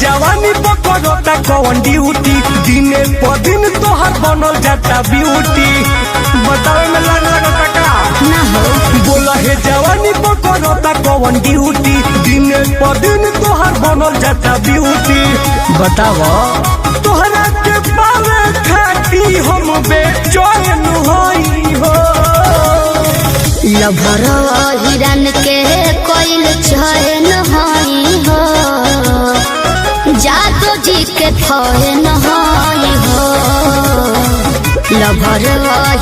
जवानी पकड़ता कौन ड्यूटी, दिने पर दिन तोहर बनल जाता ब्यूटी। बतावे में लाग लगता का ना हो बोला है जवानी पकड़ता कौन ड्यूटी, दिने पर दिन तोहर बनल जाता ब्यूटी। बतावा तोहरा के पावे खाती हम बेचैन होई हो। लभर हिरन के कोइल चैन होई हो, जादू जी के फैन होई हो। लभर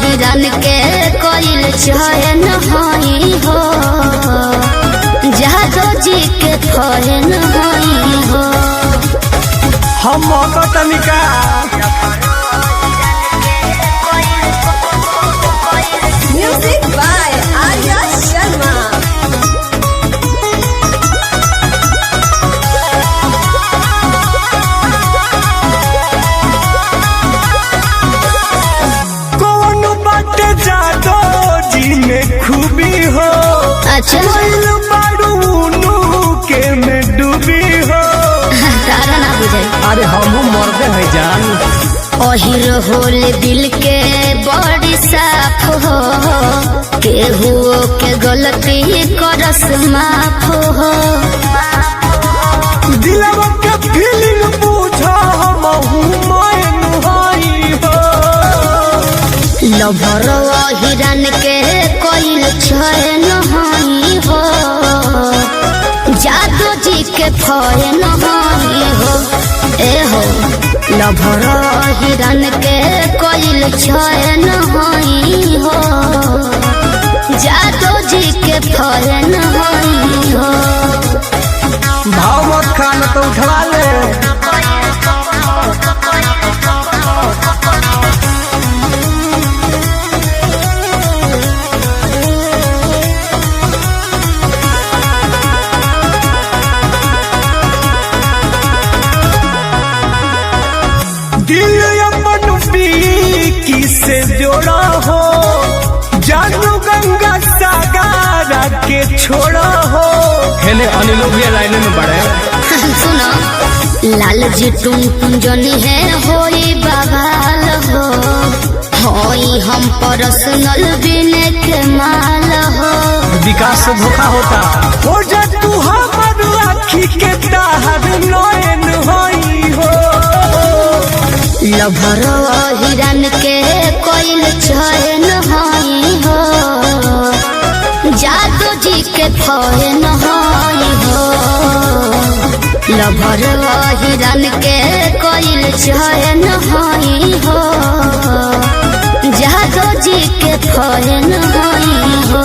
हिरन के कोइल चैन होई हो, जादू जी के फैन होई हो। हम मौका तनिका Music by Arya Sharma. कौन बाटे जादो जी में खूबी हो। अच्छा बाड़ू के में डूबी हो। तारा ना बुझाई अरे हम मरते हैं जान। ओहिर होल दिल के बड़ी साफ हो, केहू के गलती करस माफ हो। दिलवा के फीलिंग पूछा हम मैन होई हो। लभर हिरन के कोइल चैन होई हो, जादू जी के फैन होई हो। ए हो लभर हिरन के कोइल चैन होई हो, जादू जी के फैन होई हो। भाव मत खाना तो उठवा ले। दिल अपन किसे जोड़ा हो, जानू गंगा सागरा के छोड़ा हो। हेले अनिलो भी लाइन में बढ़े। सुनो लाल जी टुन जनी है होई बवाल हो, होई हम पर्सनल बिने के माल हो। विकास से धोखा होता हो जा तू हमर आँखी के दाहर नयन होई हो। लभर हिरन के कोइल चैन होई हो, जादू जी के फैन होई हो। लभर हिरन के कोइल चैन होई हो, जादू जी के फैन होई हो।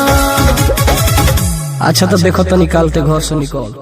अच्छा तो देखो तो निकालते घर से निकल।